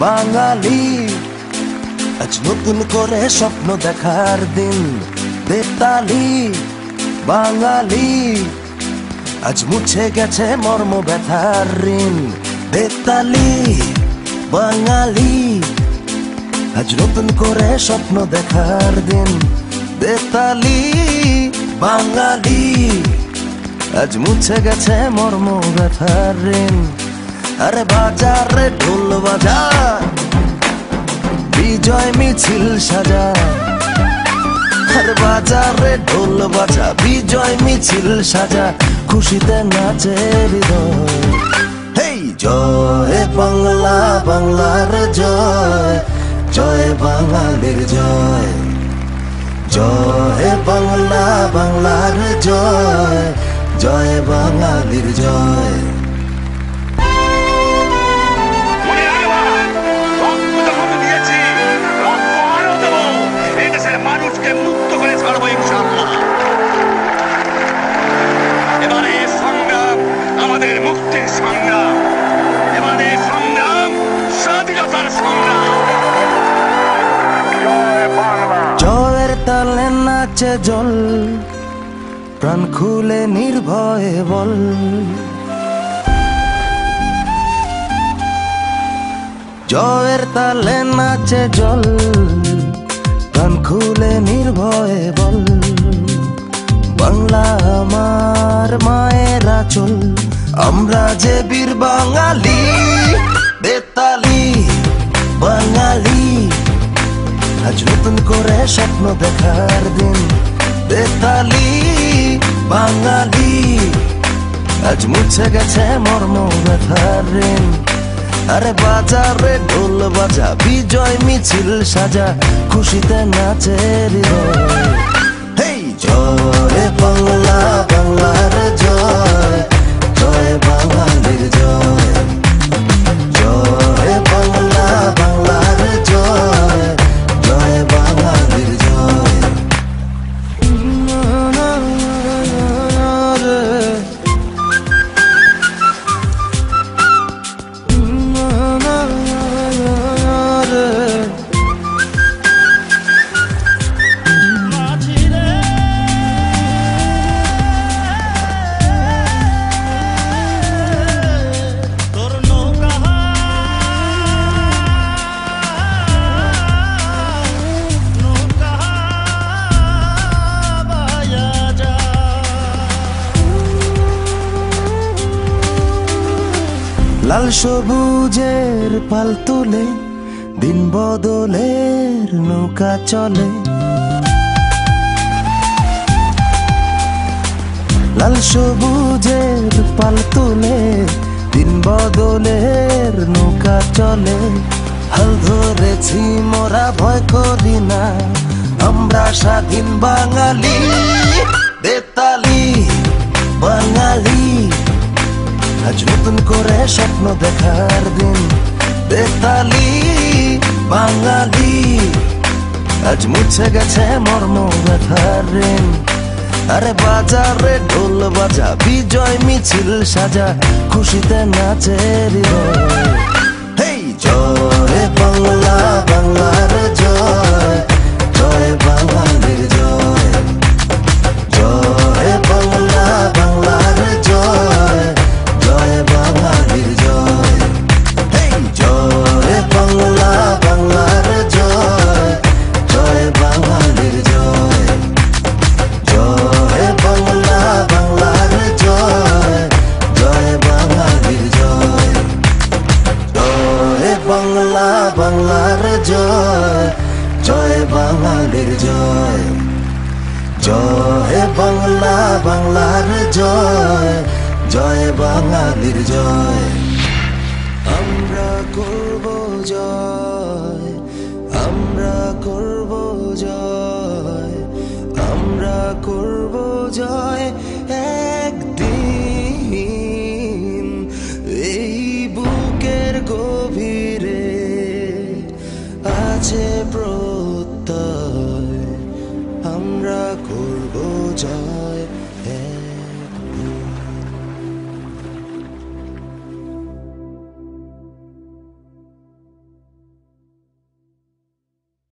বাঙালি আজ নতুন করে স্বপ্ন দেখার দিন। বেতালি বাঙালি আজ মুছে গেছে মর্ম ব্যথার ঋণ। বেতালি বাঙালি আজ নতুন করে স্বপ্ন দেখার দিন। বেতালি বাঙালি আজ মুছে গেছে মর্ম ব্যথার ঋণ। আরে বাজারে ঢোল বাজা, বিজয় মিছিল সাজা। আরে বাজারে ঢোল বাজা, বিজয় মিছিল সাজা, খুশিতে নাচে হৃদয়। হেই জয় বাংলা, বাংলার জয়, জয় বাঙালির জয়। জয় বাংলা, বাংলার জয়, জয় বাঙালির জয়। মানুষকে মুক্ত করে ছাড়বো ইনশাআল্লাহ। এবারে সংগ্রাম আমাদের মুক্তির সংগ্রাম, এবারে সংগ্রাম স্বাধীনতার সংগ্রাম। জয়ের তালে নাচে জল, প্রাণ খুলে নির্ভয়ে বল। জয়ের তালে নাচে জল, প্রাণ খুলে নির্ভয়ে বল। বাংলা আমার মায়ের আঁচল, আমরা যে বীর বাঙালি। বেতালি বাঙালি আজ নতুন করে স্বপ্ন দেখার দিন। বেতালি বাঙালি আজ মুছে গেছে মর্ম ব্যথার ঋণ। আরে বাজারে ঢোল বাজা, বিজয় মিছিল সাজা, খুশিতে নাচে হৃদয়। হেই জয় বাংলা, বাংলার জয়, জয় বাঙালির জয়। জয় বাংলা, বাংলার জয়, জয় বাঙালির জয়। লাল সবুজের পাল তুলে দিন বদলের নৌকা চলে। লাল সবুজের পাল তুলে দিন বদলের নৌকা চলে। হাল ধরেছি মোরা, ভয় করি না, আমরা স্বাধীন বাঙালি। বেতালি বাঙালি আজ নতুন করে স্বপ্ন দেখার দিন। বেতালি বাঙালি আজ মুছে গেছে মর্ম ব্যথার ঋণ। আরে বাজারে ঢোল বাজা, বিজয় মিছিল সাজা, খুশিতে নাচে হৃদয়। হেই জয় বাংলা, বাংলার জয়, জয় বাঙালির জয়। জয় বাংলা, বাংলার জয়, জয় বাঙালির জয়। হেই জয় বাংলা, বাংলার জয়, জয় বাঙালির জয়। জয় বাংলা, বাংলার জয়, জয় বাঙালির জয়। জয় বাংলা, বাংলার জয়, জয় বাঙালির জয়। জয় বাংলা, বাংলার জয়, জয় বাঙালির জয়। আমরা করব জয়, আমরা করব জয়, আমরা করব জয় একদিন। এই বুকের গভীরে আছে